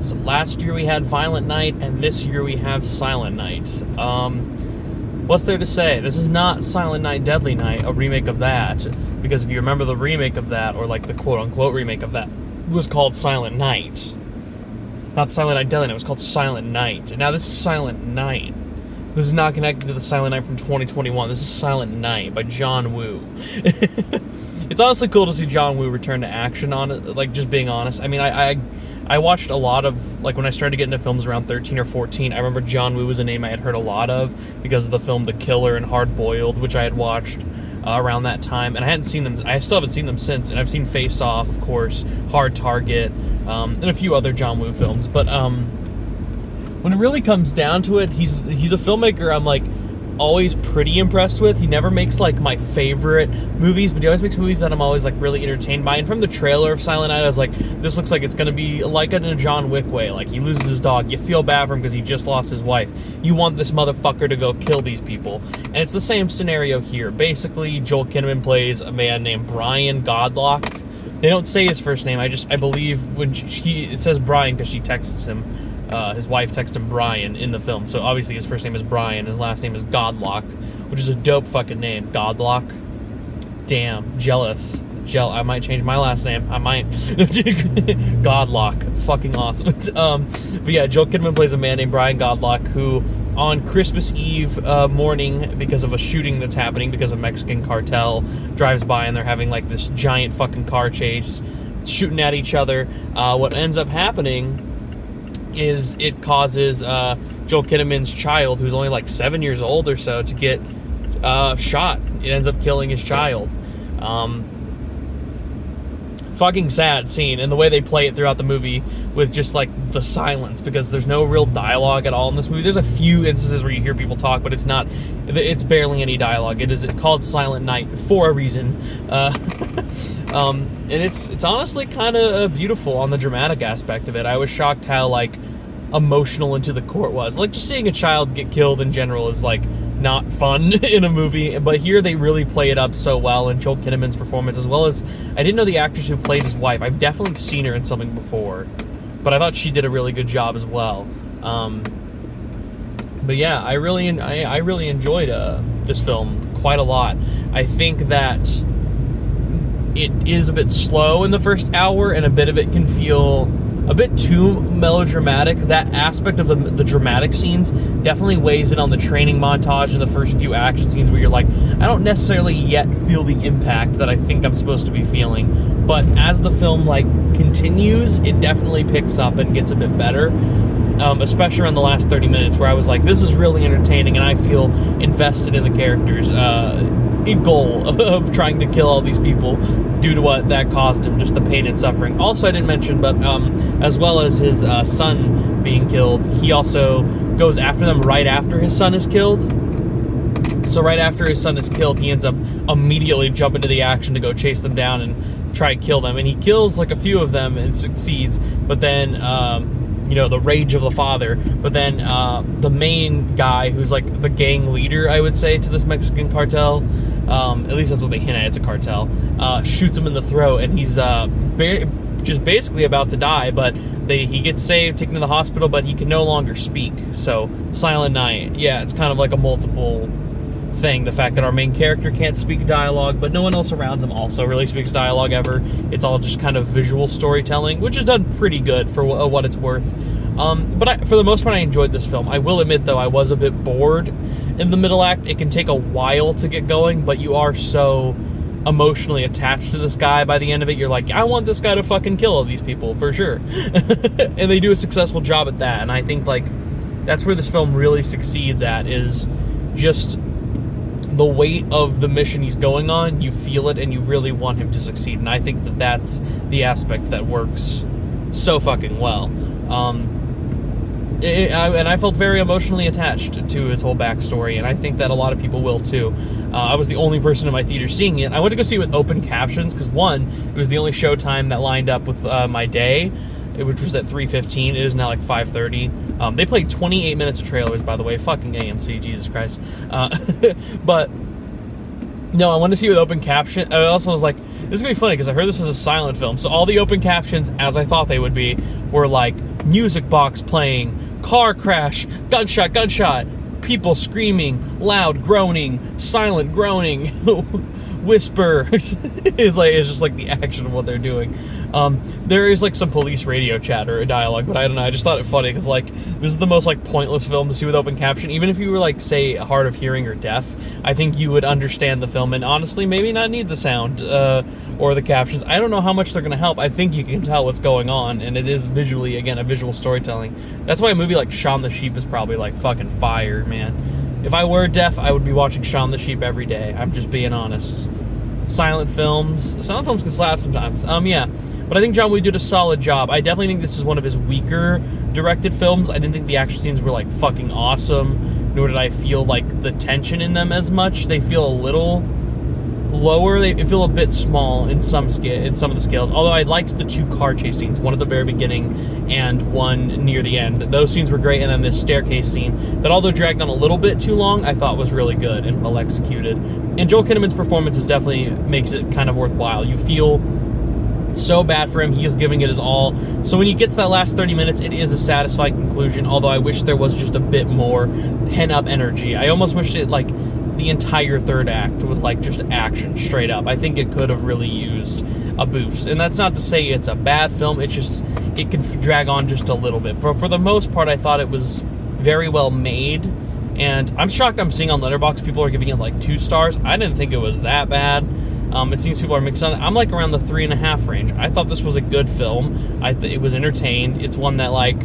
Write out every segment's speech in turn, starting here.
So last year we had Violent Night, and this year we have Silent Night. What's there to say? This is not Silent Night, Deadly Night, a remake of that. Because if you remember the remake of that, or like the quote-unquote remake of that, was called Silent Night. Not Silent Night, Deadly Night, it was called Silent Night. And now this is Silent Night. This is not connected to the Silent Night from 2021. This is Silent Night by John Woo. It's honestly cool to see John Woo return to action on it, like, just being honest. I mean, I watched a lot of, like, when I started to get into films around 13 or 14, I remember John Woo was a name I had heard a lot of because of the film The Killer and Hard Boiled, which I had watched around that time, and I still haven't seen them since, and I've seen Face Off, of course, Hard Target, and a few other John Woo films, but, when it really comes down to it, he's a filmmaker I'm, like, always pretty impressed with. He never makes, like, my favorite movies, but he always makes movies that I'm always, like, really entertained by. And from the trailer of Silent Night, I was like, this looks like it's gonna be like it in a John Wick way. Like, he loses his dog, you feel bad for him because he just lost his wife. You want this motherfucker to go kill these people. And it's the same scenario here. Basically, Joel Kinnaman plays a man named Brian Godlock. They don't say his first name. I believe when it says Brian because she texts him. His wife texted him Brian in the film, so obviously his first name is Brian, his last name is Godlock, which is a dope fucking name. Godlock. Damn, jealous. I might change my last name. I might. Godlock. Fucking awesome. But yeah, Joel Kinnaman plays a man named Brian Godlock who, on Christmas Eve morning, because of a shooting that's happening, because a Mexican cartel drives by and they're having like this giant fucking car chase, shooting at each other. What ends up happening is it causes Joel Kinnaman's child, who's only like 7 years old or so, to get shot. It ends up killing his child. Fucking sad scene, and the way they play it throughout the movie with just like the silence, because there's no real dialogue at all in this movie. There's a few instances where you hear people talk, but it's barely any dialogue. It is called Silent Night for a reason. And it's honestly kind of beautiful on the dramatic aspect of it. I was shocked how, like, emotional Into the Court was. Like, just seeing a child get killed in general is, like, not fun in a movie, but here they really play it up so well, and Joel Kinnaman's performance, as well as, I didn't know the actress who played his wife. I've definitely seen her in something before, but I thought she did a really good job as well. But yeah, I really enjoyed this film quite a lot. I think that it is a bit slow in the first hour, and a bit of it can feel a bit too melodramatic. That aspect of the dramatic scenes definitely weighs in on the training montage and the first few action scenes where you're like, I don't necessarily yet feel the impact that I think I'm supposed to be feeling. But as the film, like, continues, it definitely picks up and gets a bit better. Especially around the last 30 minutes, where I was like, this is really entertaining, and I feel invested in the characters' goal of trying to kill all these people due to what that caused him, just the pain and suffering. Also, I didn't mention, but as well as his son being killed, he also goes after them right after his son is killed. So right after his son is killed, he ends up immediately jumping into the action to go chase them down and try to kill them. And he kills like a few of them and succeeds, but then the rage of the father, but then the main guy, who's like the gang leader, I would say, to this Mexican cartel, at least that's what they hint at, it's a cartel, shoots him in the throat, and he's just basically about to die, but he gets saved, taken to the hospital, but he can no longer speak. So Silent Night, yeah, it's kind of like a multiple thing. The fact that our main character can't speak dialogue, but no one else around him also really speaks dialogue ever. It's all just kind of visual storytelling, which is done pretty good for what it's worth. But for the most part, I enjoyed this film. I will admit, though, I was a bit bored in the middle act. It can take a while to get going, but you are so emotionally attached to this guy by the end of it. You're like, I want this guy to fucking kill all these people, for sure. And they do a successful job at that, and I think, like, that's where this film really succeeds at, is just the weight of the mission he's going on. You feel it, and you really want him to succeed, and I think that that's the aspect that works so fucking well. And I felt very emotionally attached to his whole backstory, and I think that a lot of people will too. I was the only person in my theater seeing it. I went to go see it with open captions because, one, it was the only showtime that lined up with my day, which was at 3:15. It is now like 5:30. They played 28 minutes of trailers, by the way. Fucking AMC, Jesus Christ. But no, I wanted to see it with open caption. I also was like, this is gonna be funny because I heard this is a silent film, so all the open captions, as I thought they would be, were like music box playing, car crash, gunshot, gunshot, people screaming, loud groaning, silent groaning, whisper. It's just like the action of what they're doing. There is like some police radio chatter or dialogue, but I don't know, I just thought it funny because like this is the most like pointless film to see with open caption. Even if you were like, say, hard of hearing or deaf, I think you would understand the film and honestly maybe not need the sound or the captions. I don't know how much they're gonna help. I think you can tell what's going on, and it is visually, again, a visual storytelling. That's why a movie like Shaun the Sheep is probably like fucking fire, man. If I were deaf, I would be watching Shaun the Sheep every day. I'm just being honest. Silent films can slap sometimes. Yeah. But I think John Woo did a solid job. I definitely think this is one of his weaker directed films. I didn't think the action scenes were like fucking awesome, nor did I feel like the tension in them as much. They feel a little lower. They feel a bit small in some of the scales. Although I liked the 2 car chase scenes, one at the very beginning and one near the end. Those scenes were great, and then this staircase scene that, although dragged on a little bit too long, I thought was really good and well executed. And Joel Kinnaman's performance is definitely makes it kind of worthwhile. You feel so bad for him. He is giving it his all. So when he gets that last 30 minutes, it is a satisfying conclusion, although I wish there was just a bit more pent-up energy. I almost wish it, like, the entire third act was, like, just action, straight up. I think it could have really used a boost. And that's not to say it's a bad film. It's just, it can drag on just a little bit. For the most part, I thought it was very well made. And I'm shocked I'm seeing on Letterboxd people are giving it, like, 2 stars. I didn't think it was that bad. It seems people are mixed on it. I'm like around the 3.5 range. I thought this was a good film. It was entertained. It's one that, like,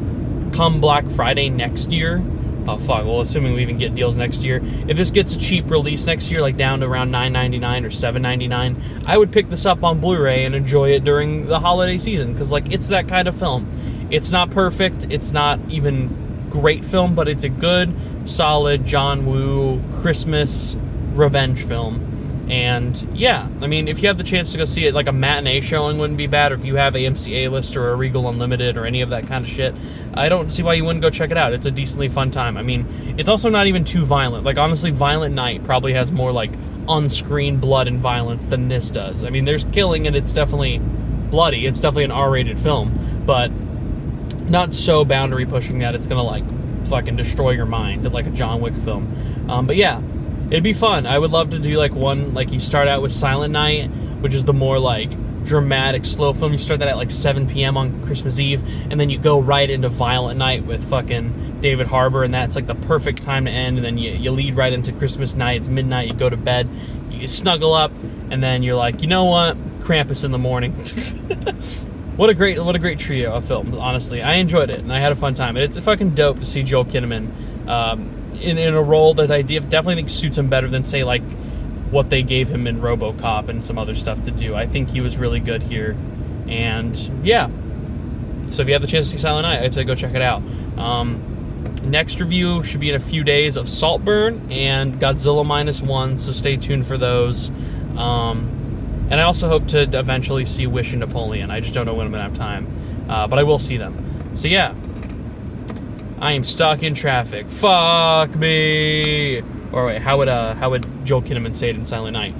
come Black Friday next year. Oh, fuck. Well, assuming we even get deals next year. If this gets a cheap release next year, like down to around $9.99 or $7.99, I would pick this up on Blu-ray and enjoy it during the holiday season. Because, like, it's that kind of film. It's not perfect. It's not even great film, but it's a good, solid John Woo Christmas revenge film. And yeah, I mean, if you have the chance to go see it, like a matinee showing wouldn't be bad, or if you have AMC A-List or a Regal Unlimited or any of that kind of shit, I don't see why you wouldn't go check it out. It's a decently fun time. I mean, it's also not even too violent. Like, honestly, Violent Night probably has more, like, on-screen blood and violence than this does. I mean, there's killing and it's definitely bloody. It's definitely an R-rated film, but not so boundary pushing that it's gonna, like, fucking destroy your mind like a John Wick film. But yeah, it'd be fun. I would love to do like one, like you start out with Silent Night, which is the more like dramatic slow film. You start that at like 7 p.m. on Christmas Eve, and then you go right into Violent Night with fucking David Harbour, and that's like the perfect time to end. And then you lead right into Christmas night. It's midnight. You go to bed, you snuggle up, and then you're like, you know what? Krampus in the morning. What a great trio of films. Honestly, I enjoyed it and I had a fun time. And it's fucking dope to see Joel Kinnaman in a role that I definitely think suits him better than, say, like what they gave him in RoboCop and some other stuff to do. I think he was really good here, and yeah. So if you have the chance to see Silent Night, I'd say go check it out. Next review should be in a few days of Saltburn and Godzilla -1, so stay tuned for those. And I also hope to eventually see Wish and Napoleon. I just don't know when I'm going to have time. But I will see them. So yeah. I am stuck in traffic. Fuck me! Or wait, how would Joel Kinnaman say it in Silent Night?